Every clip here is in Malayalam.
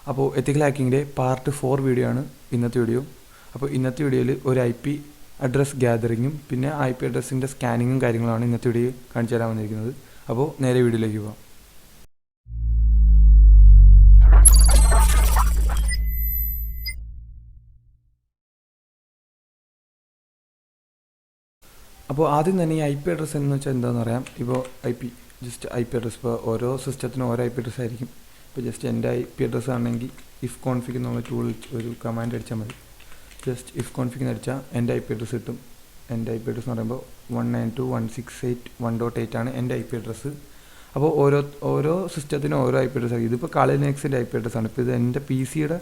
അപ്പോൾ എത്തിക്കൽ ഹാക്കിങ്ങിൻ്റെ പാർട്ട് 4 വീഡിയോ ആണ് ഇന്നത്തെ വീഡിയോ. അപ്പോൾ ഇന്നത്തെ വീഡിയോയിൽ ഒരു IP അഡ്രസ് ഗ്യാതറിങ്ങും പിന്നെ IP അഡ്രസ്സിൻ്റെ സ്കാനിങ്ങും കാര്യങ്ങളാണ് ഇന്നത്തെ വീഡിയോ കാണിച്ചു തരാൻ വന്നിരിക്കുന്നത്. അപ്പോൾ നേരെ വീഡിയോയിലേക്ക് പോകാം. അപ്പോൾ ആദ്യം തന്നെ ഈ IP അഡ്രസ്സ് എന്ന് വെച്ചാൽ എന്താണെന്ന് പറയാം. ഇപ്പോൾ IP അഡ്രസ്സ് ഇപ്പോൾ ഓരോ സിസ്റ്റത്തിനും ഓരോ IP അഡ്രസ്സ് ആയിരിക്കും. ഇപ്പോൾ ജസ്റ്റ് എൻ്റെ IP അഡ്രസ്സ് ആണെങ്കിൽ if config എന്നുള്ള ടൂൾ ഒരു കമാൻഡ് അടിച്ചാൽ മതി. ജസ്റ്റ് if config എന്ന് അടിച്ചാൽ എൻ്റെ IP അഡ്രസ്സ് കിട്ടും. എൻ്റെ IP അഡ്രസ്സ് എന്ന് പറയുമ്പോൾ 192.168.1.8 ആണ് എൻ്റെ IP അഡ്രസ്സ്. അപ്പോൾ ഓരോ സിസ്റ്റത്തിനും ഓരോ IP അഡ്രസ്സ് ആയിരിക്കും. ഇതിപ്പോൾ ലിനക്സിൻ്റെ IP അഡ്രസ്സാണ്. ഇപ്പോൾ ഇത് എൻ്റെ PC-യുടെ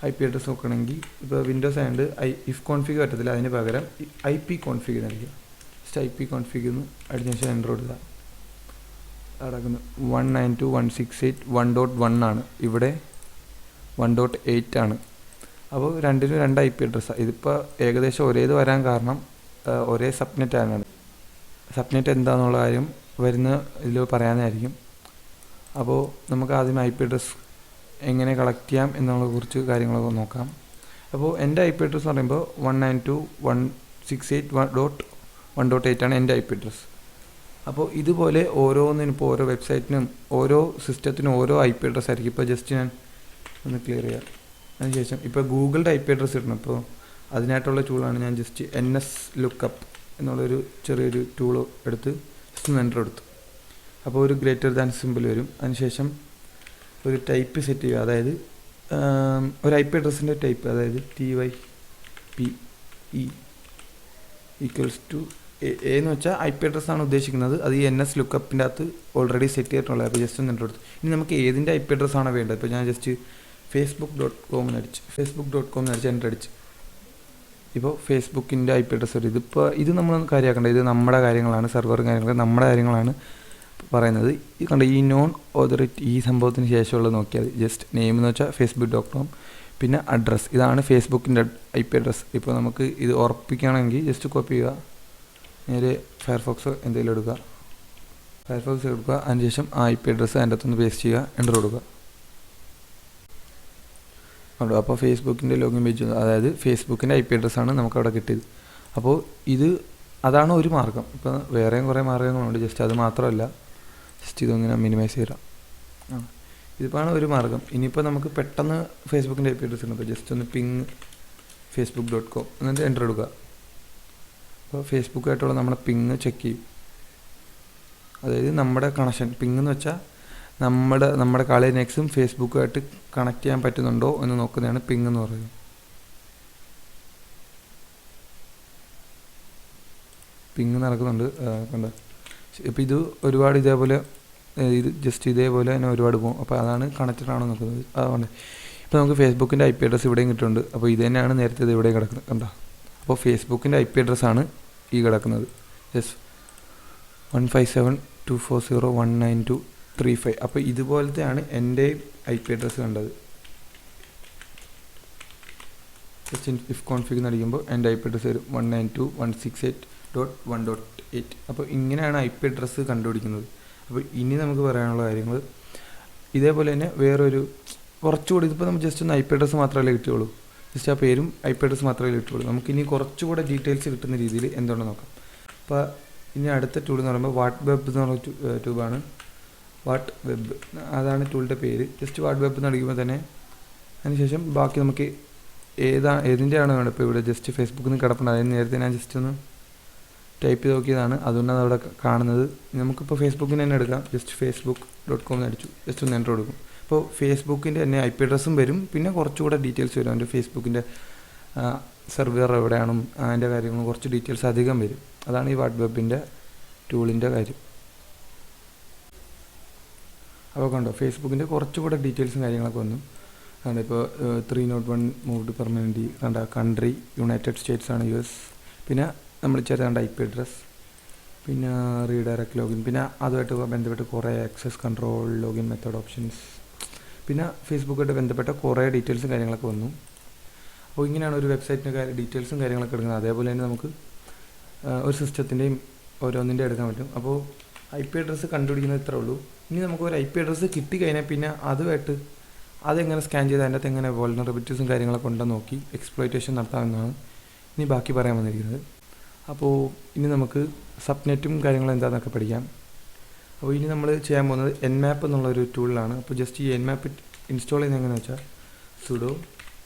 IP അഡ്രസ്സ് നോക്കുകയാണെങ്കിൽ ഇപ്പോൾ വിൻഡോസ് ആയതുകൊണ്ട് if config പറ്റത്തില്ല, അതിന് പകരം IP config നൽകുക. ജസ്റ്റ് IP config എന്ന് അടിച്ച ശേഷം എൻ്റർ കൊടുക്കുക. നടക്കുന്നത് 192.168.1.1 ആണ്. ഇവിടെ 1.8 ആണ്. അപ്പോൾ രണ്ടിനും രണ്ട് IP അഡ്രസ്സാണ്. ഇതിപ്പോൾ ഏകദേശം ഒരേത് വരാൻ കാരണം ഒരേ സബ്നെറ്റ് ആണ്. സബ്നെറ്റ് എന്താണെന്നുള്ള കാര്യം വരുന്ന ഇതിൽ പറയാനായിരിക്കും. അപ്പോൾ നമുക്ക് ആദ്യം IP അഡ്രസ്സ് എങ്ങനെ കളക്ട് ചെയ്യാം എന്നുള്ള കുറച്ച് കാര്യങ്ങളൊക്കെ നോക്കാം. അപ്പോൾ എൻ്റെ IP അഡ്രസ്സ് എന്ന് പറയുമ്പോൾ 192.168.1.8 ആണ് എൻ്റെ IP അഡ്രസ്സ്. അപ്പോൾ ഇതുപോലെ ഓരോന്നിനും ഇപ്പോൾ ഓരോ വെബ്സൈറ്റിനും ഓരോ സിസ്റ്റത്തിനും ഓരോ IP അഡ്രസ്സ് ആയിരിക്കും. ഇപ്പോൾ ജസ്റ്റ് ഞാൻ ഒന്ന് ക്ലിയർ ചെയ്യാം. അതിനുശേഷം ഇപ്പോൾ ഗൂഗിളിൻ്റെ IP അഡ്രസ്സ് ഇടണം. ഇപ്പോൾ അതിനായിട്ടുള്ള ടൂളാണ് ഞാൻ ജസ്റ്റ് NS ലുക്കപ്പ് എന്നുള്ളൊരു ചെറിയൊരു ടൂൾ എടുത്ത് ജസ്റ്റ് ഒന്ന് എൻ്റർ എടുത്തു. അപ്പോൾ ഒരു ഗ്രേറ്റർ ദാൻ സിമ്പിൾ വരും. അതിനുശേഷം ഒരു ടൈപ്പ് സെറ്റ് ചെയ്യുക. അതായത് ഒരു IP അഡ്രസ്സിൻ്റെ ടൈപ്പ്, അതായത് TYPE ഈക്വൽസ് ടു എന്ന് വെച്ചാൽ IP അഡ്രസ്സാണ് ഉദ്ദേശിക്കുന്നത്. അത് ഈ NS ലുക്കപ്പിൻ്റെ അകത്ത് ഓൾറെഡി സെറ്റ് ചെയ്തിട്ടുള്ളത്. അപ്പോൾ ജസ്റ്റ് ഒന്ന് എൻ്റർ എടുത്തു. ഇനി നമുക്ക് ഏതിൻ്റെ IP അഡ്രസ്സാണ് വേണ്ടത്. ഇപ്പോൾ ഞാൻ ജസ്റ്റ് facebook.com എന്ന് അടിച്ച് എൻ്റർ അടിച്ച് ഇപ്പോൾ ഫേസ്ബുക്കിൻ്റെ IP അഡ്രസ്സ് വരും. ഇത് നമ്മളൊന്ന് കാര്യമാക്കേണ്ടത്, ഇത് നമ്മുടെ കാര്യങ്ങളാണ്, സെർവർ കാര്യങ്ങൾ നമ്മുടെ കാര്യങ്ങളാണ് പറയുന്നത്. ഇത് കണ്ട ഈ നോൺ ഓതറിറ്റി ഈ സംഭവത്തിന് ശേഷമുള്ളത് നോക്കിയാൽ ജസ്റ്റ് നെയിം എന്ന് വെച്ചാൽ facebook.com, പിന്നെ അഡ്രസ്സ് ഇതാണ് ഫേസ്ബുക്കിൻ്റെ IP അഡ്രസ്സ്. ഇപ്പോൾ നമുക്ക് ഇത് ഉറപ്പിക്കുകയാണെങ്കിൽ ജസ്റ്റ് കോപ്പി ചെയ്യുക, നേരെ ഫയർഫോക്സ് എന്തെങ്കിലും എടുക്കുക, അതിനുശേഷം ആ IP അഡ്രസ്സ് അതിൻ്റെ അകത്തൊന്ന് പേസ്റ്റ് ചെയ്യുക, എൻ്റർ കൊടുക്കുക. അപ്പോൾ ഫേസ്ബുക്കിൻ്റെ ലോഗിൻ പേജ്, അതായത് ഫേസ്ബുക്കിൻ്റെ IP അഡ്രസ്സാണ് നമുക്കവിടെ കിട്ടിയത്. അപ്പോൾ അതാണ് ഒരു മാർഗ്ഗം. ഇപ്പോൾ വേറെയും കുറേ മാർഗ്ഗങ്ങളുണ്ട്. ജസ്റ്റ് അത് മാത്രമല്ല, ജസ്റ്റ് ഇതൊങ്ങനെ മിനിമൈസ് ചെയ്യാം. ഇതിപ്പോൾ ഒരു മാർഗ്ഗം. ഇനിയിപ്പോൾ നമുക്ക് പെട്ടെന്ന് ഫേസ്ബുക്കിൻ്റെ IP അഡ്രസ്സ് ഉണ്ട്. അപ്പോൾ ജസ്റ്റ് ഒന്ന് പിങ് facebook.com എന്നിട്ട് എൻ്റർ എടുക്കുക. അപ്പോൾ ഫേസ്ബുക്കായിട്ടുള്ള നമ്മുടെ പിങ് ചെക്ക് ചെയ്യും. അതായത് നമ്മുടെ കണക്ഷൻ പിങ് എന്ന് വെച്ചാൽ നമ്മുടെ ലിനക്സും ഫേസ്ബുക്കുമായിട്ട് കണക്ട് ചെയ്യാൻ പറ്റുന്നുണ്ടോ എന്ന് നോക്കുന്നതാണ് പിങ് എന്ന് പറയുന്നത്. പിങ് നടക്കുന്നുണ്ട് കണ്ട. ഇപ്പോൾ ഇത് ഒരുപാട് ഇതേപോലെ ജസ്റ്റ് ഇതേപോലെ തന്നെ ഒരുപാട് പോകും. അപ്പോൾ അതാണ് കണക്റ്റഡ് ആണോ നോക്കുന്നത്. അതുകൊണ്ട് ഇപ്പോൾ നമുക്ക് ഫേസ്ബുക്കിൻ്റെ IP അഡ്രസ്സ് ഇവിടെയും കിട്ടുന്നുണ്ട്. അപ്പോൾ ഇത് തന്നെയാണ് നേരത്തെ ഇത് ഇവിടെയും കിടക്കുന്നത് കണ്ടോ. അപ്പോൾ ഫേസ്ബുക്കിൻ്റെ IP അഡ്രസ്സാണ് ഈ കിടക്കുന്നത്. ജസ്റ്റ് 157.240.192.35. അപ്പോൾ ഇതുപോലത്തെയാണ് എൻ്റെ IP അഡ്രസ്സ് കണ്ടത്. ജസ്റ്റ് if config എന്ന് അടിക്കുമ്പോൾ എൻ്റെ IP അഡ്രസ്സ് വരും 192.168.1.8. അപ്പോൾ ഇങ്ങനെയാണ് IP അഡ്രസ്സ് കണ്ടുപിടിക്കുന്നത്. അപ്പോൾ ഇനി നമുക്ക് പറയാനുള്ള കാര്യങ്ങൾ ഇതേപോലെ തന്നെ വേറൊരു കുറച്ചുകൂടി, ഇതിപ്പോൾ നമുക്ക് ജസ്റ്റ് ഒന്ന് IP അഡ്രസ്സ് മാത്രമല്ലേ കിട്ടുകയുള്ളൂ, ജസ്റ്റ് ആ പേരും IP അഡ്രസ്സ് മാത്രമേ കിട്ടുകയുള്ളൂ. നമുക്കിനി കുറച്ചുകൂടെ ഡീറ്റെയിൽസ് കിട്ടുന്ന രീതിയിൽ എന്തുകൊണ്ട് നോക്കാം. അപ്പോൾ ഇനി അടുത്ത ടൂൾ എന്ന് പറയുമ്പോൾ വാട്ട് വെബ് എന്നുള്ള ട്യൂബാണ്. വാട്ട് വെബ് അതാണ് ടൂളിൻ്റെ പേര്. ജസ്റ്റ് വാട്ട് വെബ് എന്ന് അടിക്കുമ്പോൾ തന്നെ അതിനുശേഷം ബാക്കി നമുക്ക് ഏതിൻ്റെയാണ് വേണ്ടത്. ഇപ്പോൾ ഇവിടെ ജസ്റ്റ് ഫേസ്ബുക്കിൽ നിന്ന് കിടപ്പുണ്ട്. അതായത് നേരത്തെ ഞാൻ ജസ്റ്റ് ഒന്ന് ടൈപ്പ് ചെയ്ത് നോക്കിയതാണ്, അതുകൊണ്ടാണ് അവിടെ കാണുന്നത്. നമുക്കിപ്പോൾ ഫേസ്ബുക്കിന് തന്നെ എടുക്കാം. ജസ്റ്റ് facebook.com എന്ന് അടിച്ചു, ജസ്റ്റ് ഒന്ന് എൻ്റർ കൊടുക്കും. അപ്പോൾ ഫേസ്ബുക്കിൻ്റെ തന്നെ IP അഡ്രസ്സും വരും, പിന്നെ കുറച്ചുകൂടെ ഡീറ്റെയിൽസ് വരും. അതിൻ്റെ ഫേസ്ബുക്കിൻ്റെ സെർവർ എവിടെയാണ് അതിൻ്റെ കാര്യങ്ങളും കുറച്ച് ഡീറ്റെയിൽസ് അധികം വരും. അതാണ് ഈ വാട്ട് വെബിൻ്റെ ടൂളിൻ്റെ കാര്യം. അപ്പോൾ കണ്ടോ ഫേസ്ബുക്കിൻ്റെ കുറച്ചുകൂടെ ഡീറ്റെയിൽസും കാര്യങ്ങളൊക്കെ വന്നു. കണ്ടോ ഇപ്പോൾ 301 മൂവ്ഡ് പെർമനൻ്റ് കണ്ട കൺട്രി യുണൈറ്റഡ് സ്റ്റേറ്റ്സ് ആണ് US. പിന്നെ നമ്മൾ ചേർത്തേണ്ട IP അഡ്രസ്സ്, പിന്നെ റീഡയറക്റ്റ് ലോഗിൻ, പിന്നെ അതുമായിട്ട് ബന്ധപ്പെട്ട് കുറേ access control login method options, പിന്നെ ഫേസ്ബുക്കായിട്ട് ബന്ധപ്പെട്ട കുറേ ഡീറ്റെയിൽസും കാര്യങ്ങളൊക്കെ വന്നു. അപ്പോൾ ഇങ്ങനെയാണ് ഒരു വെബ്സൈറ്റിൻ്റെ ഡീറ്റെയിൽസും കാര്യങ്ങളൊക്കെ എടുക്കുന്നത്. അതേപോലെ തന്നെ നമുക്ക് ഒരു സിസ്റ്റത്തിൻ്റെയും ഓരോന്നിൻ്റെ എടുക്കാൻ പറ്റും. അപ്പോൾ IP അഡ്രസ്സ് കണ്ടുപിടിക്കുന്നത് ഇത്രേ ഉള്ളൂ. ഇനി നമുക്ക് ഒരു IP അഡ്രസ്സ് കിട്ടിക്കഴിഞ്ഞാൽ പിന്നെ അതുമായിട്ട് അതെങ്ങനെ സ്കാൻ ചെയ്ത് അതിൻ്റെ അകത്ത് എങ്ങനെ വൾനറബിലിറ്റീസും കാര്യങ്ങളൊക്കെ ഉണ്ടെന്ന് നോക്കി എക്സ്പ്ലോയിറ്റേഷൻ നടത്താമെന്നാണ് ഇനി ബാക്കി പറയാൻ വന്നിരിക്കുന്നത്. അപ്പോൾ ഇനി നമുക്ക് സബ്നെറ്റും കാര്യങ്ങളും എന്താണെന്നൊക്കെ പഠിക്കാം. അപ്പോൾ ഇനി നമ്മൾ ചെയ്യാൻ പോകുന്നത് nmap എന്നുള്ളൊരു ടൂളിലാണ്. അപ്പോൾ ജസ്റ്റ് ഈ nmap ഇൻസ്റ്റാൾ ചെയ്യുന്നത് എങ്ങനെയാണെന്ന് വെച്ചാൽ സുഡോ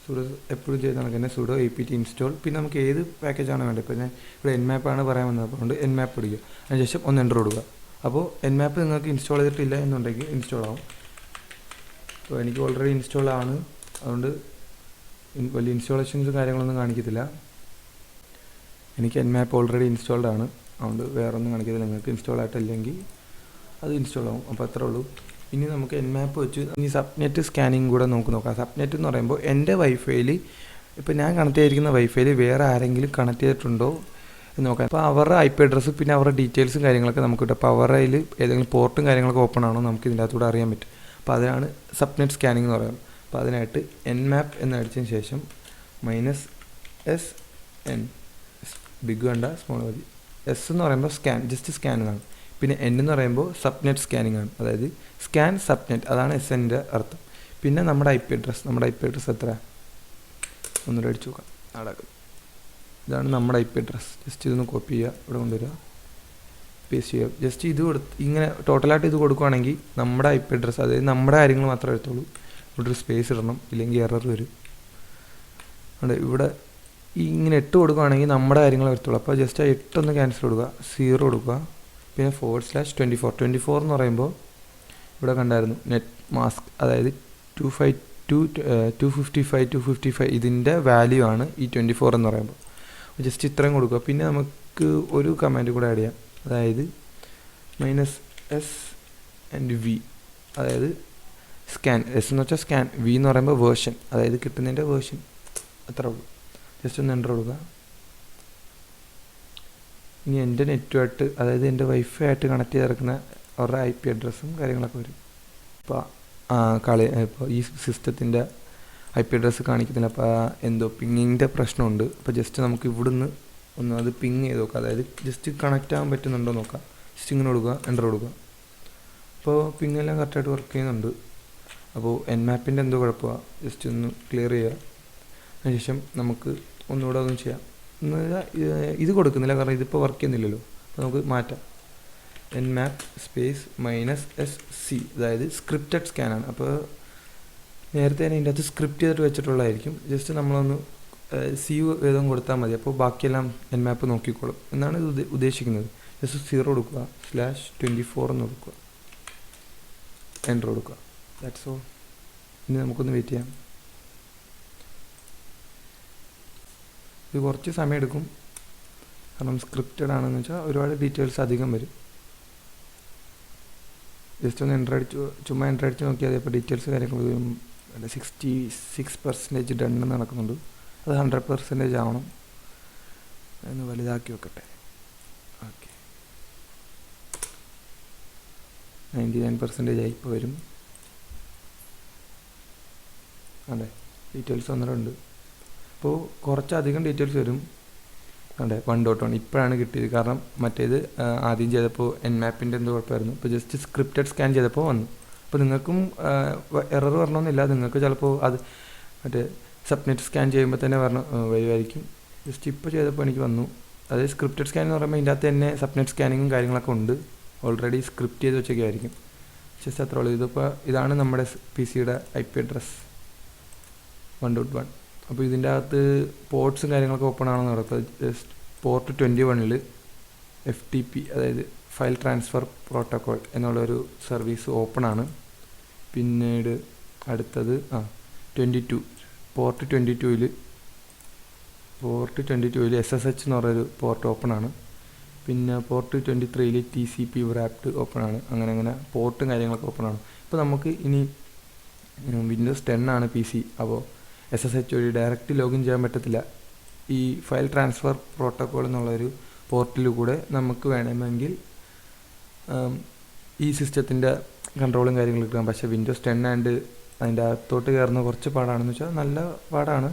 എപ്പോഴും ചെയ്ത് നടക്കുന്ന സുഡോ apt ഇൻസ്റ്റാൾ. പിന്നെ നമുക്ക് ഏത് പാക്കേജാണ് വേണ്ടത്. ഇപ്പോൾ ഞാൻ ഇവിടെ nmap ആണ് പറയാൻ വന്നതുകൊണ്ട് nmap പിടിക്കുക. അതിനുശേഷം ഒന്ന് എൻ്റർ കൊടുക്കുക. അപ്പോൾ nmap നിങ്ങൾക്ക് ഇൻസ്റ്റാൾ ചെയ്തിട്ടില്ല എന്നുണ്ടെങ്കിൽ ഇൻസ്റ്റാൾ ആവും. അപ്പോൾ എനിക്ക് ഓൾറെഡി ഇൻസ്റ്റാൾ ആണ്, അതുകൊണ്ട് വലിയ ഇൻസ്റ്റാളേഷൻസും കാര്യങ്ങളൊന്നും കാണിക്കത്തില്ല. എനിക്ക് nmap ഓൾറെഡി ഇൻസ്റ്റാൾഡ് ആണ്, അതുകൊണ്ട് വേറെ ഒന്നും കാണിക്കത്തില്ല. നിങ്ങൾക്ക് ഇൻസ്റ്റാൾ ആയിട്ടില്ലെങ്കിൽ അത് ഇൻസ്റ്റാൾ ആവും. അപ്പോൾ അത്രേ ഉള്ളൂ. ഇനി നമുക്ക് nmap വെച്ച് ഇനി സബ്നെറ്റ് സ്കാനിങ് കൂടെ നമുക്ക് നോക്കാം. സബ്നെറ്റ് എന്ന് പറയുമ്പോൾ എൻ്റെ വൈഫൈയിൽ ഇപ്പോൾ ഞാൻ കണക്ട് ചെയ്തിരിക്കുന്ന വൈഫൈയിൽ വേറെ ആരെങ്കിലും കണക്ട് ചെയ്തിട്ടുണ്ടോ എന്ന് നോക്കാം. അപ്പോൾ അവരുടെ IP അഡ്രസ്സ് പിന്നെ അവരുടെ ഡീറ്റെയിൽസും കാര്യങ്ങളൊക്കെ നമുക്ക് കിട്ടും. അപ്പോൾ അവരുടെ കയ്യിൽ ഏതെങ്കിലും പോർട്ടും കാര്യങ്ങളൊക്കെ ഓപ്പൺ ആണോ നമുക്ക് ഇതിൻ്റെ അകത്തൂടെ അറിയാൻ പറ്റും. അപ്പോൾ അതാണ് സബ്നെറ്റ് സ്കാനിങ് എന്ന് പറയുന്നത്. അപ്പോൾ അതിനായിട്ട് nmap എന്ന് അടിച്ചതിന് ശേഷം -SN ബിഗ് വേണ്ട സ്മോൾ മതി. S എന്ന് പറയുമ്പോൾ സ്കാൻ, ജസ്റ്റ് സ്കാൻ എന്നാണ്. പിന്നെ N എന്ന് പറയുമ്പോൾ സബ്നെറ്റ് സ്കാനിങ് ആണ്, അതായത് സ്കാൻ സബ്നെറ്റ്, അതാണ് SNൻ്റെ അർത്ഥം. പിന്നെ നമ്മുടെ IP അഡ്രസ്സ് എത്ര ഒന്നുകൂടെ അടിച്ചു നോക്കാം. ഇതാണ് നമ്മുടെ IP അഡ്രസ്സ്. ജസ്റ്റ് ഇതൊന്ന് കോപ്പി ചെയ്യുക, ഇവിടെ കൊണ്ടുവരിക, പേസ്റ്റ് ചെയ്യുക. ജസ്റ്റ് ഇത് ഇങ്ങനെ ടോട്ടലായിട്ട് ഇത് കൊടുക്കുകയാണെങ്കിൽ നമ്മുടെ IP അഡ്രസ്സ്, അതായത് നമ്മുടെ കാര്യങ്ങൾ മാത്രമേ എടുത്തുള്ളൂ. ഇവിടെ ഒരു സ്പേസ് ഇടണം, ഇല്ലെങ്കിൽ എറർ വരും. അവിടെ ഇവിടെ ഇങ്ങനെ 8 കൊടുക്കുകയാണെങ്കിൽ നമ്മുടെ കാര്യങ്ങൾ വരത്തുള്ളൂ. അപ്പോൾ ജസ്റ്റ് ആ 8 ഒന്ന് ക്യാൻസൽ കൊടുക്കുക, 0 കൊടുക്കുക. പിന്നെ /24 എന്ന് പറയുമ്പോൾ ഇവിടെ കണ്ടായിരുന്നു നെറ്റ് മാസ്ക്, അതായത് 255 ഇതിൻ്റെ വാല്യൂ ആണ് ഈ 24 എന്ന് പറയുമ്പോൾ. ജസ്റ്റ് ഇത്രയും കൊടുക്കുക. പിന്നെ നമുക്ക് ഒരു കമാൻഡ് കൂടെ ആഡ് ചെയ്യാം, അതായത് -S&V, അതായത് സ്കാൻ. S എന്ന് വെച്ചാൽ സ്കാൻ, V എന്ന് പറയുമ്പോൾ വേർഷൻ, അതായത് കിട്ടുന്നതിൻ്റെ വേർഷൻ. അത്ര ഉള്ളൂ. ജസ്റ്റ് ഒന്ന് എൻ്റർ കൊടുക്കുക. ഇനി എൻ്റെ നെറ്റുമായിട്ട്, അതായത് എൻ്റെ വൈഫൈ ആയിട്ട് കണക്ട് ചെയ്ത് കിടക്കുന്ന അവരുടെ IP അഡ്രസ്സും കാര്യങ്ങളൊക്കെ വരും. ഇപ്പോൾ ഇപ്പോൾ ഈ സിസ്റ്റത്തിൻ്റെ IP അഡ്രസ്സ് കാണിക്കുന്നില്ല. അപ്പോൾ എന്തോ പിങ്ങിൻ്റെ പ്രശ്നമുണ്ട്. അപ്പോൾ ജസ്റ്റ് നമുക്ക് ഇവിടുന്ന് ഒന്ന് അത് പിങ് ചെയ്ത് നോക്കാം, അതായത് ജസ്റ്റ് കണക്റ്റ് ആകാൻ പറ്റുന്നുണ്ടോ നോക്കാം. ജസ്റ്റ് ഇങ്ങനെ കൊടുക്കുക, എൻ്റർ കൊടുക്കുക. അപ്പോൾ പിങ്ങെല്ലാം കറക്റ്റായിട്ട് വർക്ക് ചെയ്യുന്നുണ്ട്. അപ്പോൾ nmapൻ്റെ എന്തോ കുഴപ്പമാണ്, ജസ്റ്റ് ഒന്ന് ക്ലിയർ ചെയ്യുക. അതിനുശേഷം നമുക്ക് ഒന്നുകൂടെ ഒന്നും ചെയ്യാം. ഇത് കൊടുക്കുന്നില്ല, കാരണം ഇതിപ്പോൾ വർക്ക് ചെയ്യുന്നില്ലല്ലോ. അപ്പോൾ നമുക്ക് മാറ്റാം. nmap -SC, അതായത് സ്ക്രിപ്റ്റഡ് സ്കാനാണ്. അപ്പോൾ നേരത്തെ തന്നെ ഇതിൻ്റെ അകത്ത് സ്ക്രിപ്റ്റ് ചെയ്തിട്ട് വെച്ചിട്ടുള്ളതായിരിക്കും. ജസ്റ്റ് നമ്മളൊന്ന് വേദം കൊടുത്താൽ മതി. അപ്പോൾ ബാക്കിയെല്ലാം nmap നോക്കിക്കോളും എന്നാണ് ഇത് ഉദ്ദേശിക്കുന്നത്. ജസ്റ്റ് 0 കൊടുക്കുക, /24 എന്ന് കൊടുക്കുക, എൻ്റർ കൊടുക്കുക. That's all. ഇനി നമുക്കൊന്ന് വെയിറ്റ് ചെയ്യാം. ഇത് കുറച്ച് സമയം എടുക്കും, കാരണം സ്ക്രിപ്റ്റഡ് ആണെന്ന് വെച്ചാൽ ഒരുപാട് ഡീറ്റെയിൽസ് അധികം വരും. ജസ്റ്റ് ഒന്ന് ചുമ്മാ എൻ്റർ അടിച്ച് നോക്കിയാൽ അപ്പോൾ ഡീറ്റെയിൽസ് കാര്യങ്ങൾ 66% ഡൺ നടക്കുന്നുണ്ട്. അത് 100% ആവണം. ഒന്ന് വലുതാക്കി വെക്കട്ടെ. ഓക്കെ, 99% ആയി ഇപ്പോൾ വരും. അതെ, ഡീറ്റെയിൽസ് ഒന്നുണ്ട്. അപ്പോൾ കുറച്ചധികം ഡീറ്റെയിൽസ് വരും. അതെ, 1.1 ഇപ്പോഴാണ് കിട്ടിയത്. കാരണം മറ്റേത് ആദ്യം ചെയ്തപ്പോൾ nmapൻ്റെ എന്തോ കുഴപ്പമായിരുന്നു. ഇപ്പോൾ ജസ്റ്റ് സ്ക്രിപ്റ്റഡ് സ്കാൻ ചെയ്തപ്പോൾ വന്നു. അപ്പോൾ നിങ്ങൾക്കും എറർ വരണമെന്നില്ല. നിങ്ങൾക്ക് ചിലപ്പോൾ അത് മറ്റേ സബ്നെറ്റ് സ്കാൻ ചെയ്യുമ്പോൾ തന്നെ വരുമായിരിക്കും. ജസ്റ്റ് ഇപ്പോൾ ചെയ്തപ്പോൾ എനിക്ക് വന്നു. അതായത് സ്ക്രിപ്റ്റഡ് സ്കാൻ എന്ന് പറയുമ്പോൾ ഇതിൻ്റെ അകത്ത് തന്നെ സബ്നെറ്റ് സ്കാനിങ്ങും കാര്യങ്ങളൊക്കെ ഉണ്ട്, ഓൾറെഡി സ്ക്രിപ്റ്റ് ചെയ്ത് വെച്ചൊക്കെ ആയിരിക്കും. ജസ്റ്റ് അത്ര ഉള്ളൂ. ഇതിപ്പോൾ ഇതാണ് നമ്മുടെ PC-യുടെ IP അഡ്രസ്സ് 1.1. അപ്പോൾ ഇതിൻ്റെ അകത്ത് പോർട്ട്സും കാര്യങ്ങളൊക്കെ ഓപ്പൺ ആണെന്ന് പറയുന്നത്. പോർട്ട് 21 FTP, അതായത് ഫയൽ ട്രാൻസ്ഫർ പ്രോട്ടോക്കോൾ എന്നുള്ളൊരു സർവീസ് ഓപ്പൺ ആണ്. പിന്നീട് അടുത്തത് 22 പോർട്ട് 22 SSH എന്ന് പറയുന്നൊരു പോർട്ട് ഓപ്പൺ ആണ്. പിന്നെ പോർട്ട് 23 TCP wrapped ഓപ്പൺ ആണ്. അങ്ങനെ പോർട്ടും കാര്യങ്ങളൊക്കെ ഓപ്പൺ ആണ്. ഇപ്പോൾ നമുക്ക് ഇനി Windows 10 ആണ് PC. അപ്പോൾ SSH വഴി ഡയറക്റ്റ് ലോഗിൻ ചെയ്യാൻ പറ്റത്തില്ല. ഈ ഫയൽ ട്രാൻസ്ഫർ പ്രോട്ടോക്കോൾ എന്നുള്ളൊരു പോർട്ടിൽ കൂടെ നമുക്ക് വേണമെങ്കിൽ ഈ സിസ്റ്റത്തിൻ്റെ കൺട്രോളും കാര്യങ്ങളും കിട്ടാം. പക്ഷേ Windows 10 ആൻഡ് അതിൻ്റെ അകത്തോട്ട് കയറുന്ന കുറച്ച് പാടാണെന്ന് വെച്ചാൽ നല്ല പാടാണ്.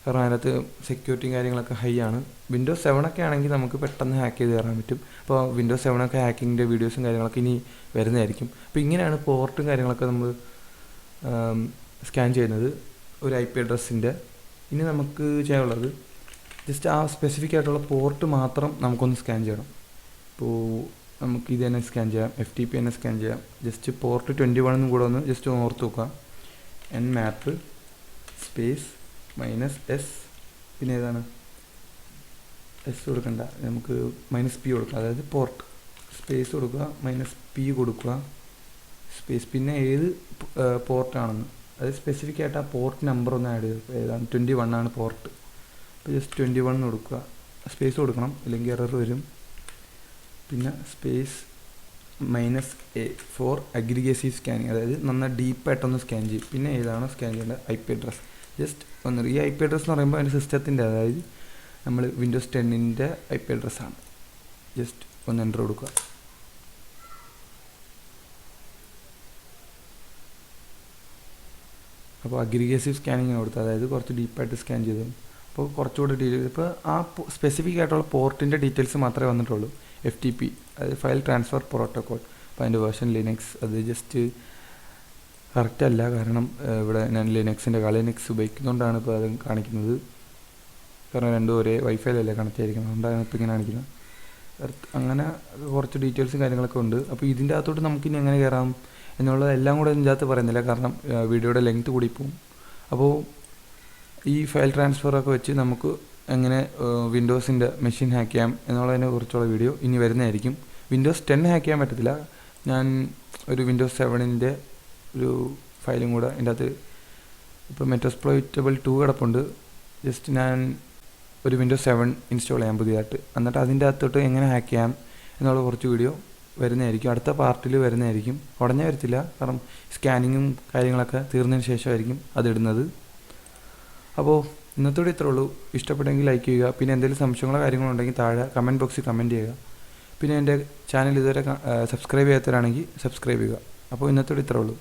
കാരണം അതിനകത്ത് സെക്യൂരിറ്റിയും കാര്യങ്ങളൊക്കെ ഹൈ ആണ്. Windows 7 ഒക്കെ ആണെങ്കിൽ നമുക്ക് പെട്ടെന്ന് ഹാക്ക് ചെയ്ത് കയറാൻ പറ്റും. അപ്പോൾ Windows 7 ഒക്കെ ഹാക്കിങ്ങിൻ്റെ വീഡിയോസും കാര്യങ്ങളൊക്കെ ഇനി വരുന്നതായിരിക്കും. അപ്പോൾ ഇങ്ങനെയാണ് പോർട്ടും കാര്യങ്ങളൊക്കെ നമ്മൾ സ്കാൻ ചെയ്യുന്നത് ഒരു ഐ പി അഡ്രസ്സിൻ്റെ. ഇനി നമുക്ക് ചെയ്യാനുള്ളത് ജസ്റ്റ് ആ സ്പെസിഫിക് ആയിട്ടുള്ള പോർട്ട് മാത്രം നമുക്കൊന്ന് സ്കാൻ ചെയ്യണം. ഇപ്പോൾ നമുക്ക് ഇത് തന്നെ സ്കാൻ ചെയ്യാം, FTP തന്നെ സ്കാൻ ചെയ്യാം. ജസ്റ്റ് പോർട്ട് 21 എന്നും കൂടെ ഒന്ന് ജസ്റ്റ് ഓർത്ത് നോക്കുക. nmap സ്പേസ് -s, പിന്നെ ഏതാണ് എസ് കൊടുക്കണ്ട, നമുക്ക് -p കൊടുക്കുക, അതായത് പോർട്ട് സ്പേസ് കൊടുക്കുക, -p കൊടുക്കുക സ്പേസ്, പിന്നെ ഏത് പോർട്ടാണെന്ന്, അത് സ്പെസിഫിക് ആയിട്ട് ആ പോർട്ട് നമ്പർ ഒന്ന് ആഡ് ചെയ്ത്, ഏതാണ് 21 ആണ് പോർട്ട്. അപ്പോൾ ജസ്റ്റ് 21 കൊടുക്കുക, സ്പേസ് കൊടുക്കണം ഇല്ലെങ്കിൽ എറർ വരും. പിന്നെ space -a for aggregative scanning, അതായത് നന്നായി ഡീപ്പായിട്ടൊന്ന് സ്കാൻ ചെയ്യും. പിന്നെ ഏതാണോ സ്കാൻ ചെയ്യേണ്ടത് IP അഡ്രസ് ജസ്റ്റ് ഒന്ന്, ഈ IP അഡ്രസ് എന്ന് പറയുമ്പോൾ അതിൻ്റെ സിസ്റ്റത്തിൻ്റെ, അതായത് നമ്മൾ വിൻഡോസ് 10ൻ്റെ IP അഡ്രസ്സാണ്. ജസ്റ്റ് ഒന്ന് എൻ്റർ കൊടുക്കുക. അപ്പോൾ അഗ്രിഗേറ്റീവ് സ്കാനിങ് കൊടുത്തത്, അതായത് കുറച്ച് ഡീപ്പായിട്ട് സ്കാൻ ചെയ്തു. അപ്പോൾ കുറച്ചുകൂടി ഡീറ്റെയിൽസ്, ഇപ്പോൾ ആ സ്പെസിഫിക് ആയിട്ടുള്ള പോർട്ടിൻ്റെ ഡീറ്റെയിൽസ് മാത്രമേ വന്നിട്ടുള്ളൂ. FTP, അതായത് ഫയൽ ട്രാൻസ്ഫർ പ്രോട്ടോക്കോൾ. അപ്പോൾ അതിൻ്റെ വേർഷൻ ലിനക്സ്, അത് ജസ്റ്റ് കറക്റ്റ് അല്ല, കാരണം ഇവിടെ ഞാൻ ലിനക്സ് ഉപയോഗിക്കുന്നതുകൊണ്ടാണ് ഇപ്പോൾ അത് കാണിക്കുന്നത്. കാരണം രണ്ടും ഒരേ വൈഫൈയിലല്ലേ കണക്ട് ചെയ്തിരിക്കുന്നത്, അതുകൊണ്ടാണ് ഇപ്പോൾ ഇങ്ങനെ കാണിക്കുന്നത്. അങ്ങനെ കുറച്ച് ഡീറ്റെയിൽസും കാര്യങ്ങളൊക്കെ ഉണ്ട്. അപ്പോൾ ഇതിൻ്റെ അകത്തോട്ട് നമുക്കിനി എങ്ങനെ കയറാം എന്നുള്ളത് എല്ലാം കൂടെ ഇതിൻ്റെ അകത്ത് പറയുന്നില്ല, കാരണം വീഡിയോയുടെ ലെങ്ത് കൂടി പോവും. അപ്പോൾ ഈ ഫയൽ ട്രാൻസ്ഫറൊക്കെ വെച്ച് നമുക്ക് എങ്ങനെ വിൻഡോസിൻ്റെ മെഷീൻ ഹാക്ക് ചെയ്യാം എന്നുള്ളതിനെ കുറിച്ചുള്ള വീഡിയോ ഇനി വരുന്നതായിരിക്കും. വിൻഡോസ് 10 ഹാക്ക് ചെയ്യാൻ പറ്റത്തില്ല, ഞാൻ ഒരു വിൻഡോസ് 7ൻ്റെ ഒരു ഫയലും കൂടെ ഇതിൻ്റെ അകത്ത്, ഇപ്പോൾ മെറ്റോസ്പ്ലോയിറ്റബിൾ 2 കിടപ്പുണ്ട്. ജസ്റ്റ് ഞാൻ ഒരു വിൻഡോസ് 7 ഇൻസ്റ്റാൾ ചെയ്യാം പുതിയതായിട്ട്, എന്നിട്ട് അതിൻ്റെ അകത്തോട്ട് എങ്ങനെ ഹാക്ക് ചെയ്യാം എന്നുള്ള കുറച്ച് വീഡിയോ വരുന്നതായിരിക്കും, അടുത്ത പാർട്ടിൽ വരുന്നതായിരിക്കും. ഉടനെ വരത്തില്ല, കാരണം സ്കാനിങ്ങും കാര്യങ്ങളൊക്കെ തീർന്നതിന് ശേഷമായിരിക്കും അതിടുന്നത്. അപ്പോൾ ഇന്നത്തോടെ ഇത്രേ ഉള്ളൂ. ഇഷ്ടപ്പെട്ടെങ്കിൽ ലൈക്ക് ചെയ്യുക. പിന്നെ എന്തെങ്കിലും സംശയങ്ങളോ കാര്യങ്ങളോ ഉണ്ടെങ്കിൽ താഴെ കമൻറ്റ് ബോക്സിൽ കമൻറ്റ് ചെയ്യുക. പിന്നെ എൻ്റെ ചാനൽ ഇതുവരെ സബ്സ്ക്രൈബ് ചെയ്യാത്തവരാണെങ്കിൽ സബ്സ്ക്രൈബ് ചെയ്യുക. അപ്പോൾ ഇന്നത്തോടെ ഇത്രേ ഉള്ളൂ.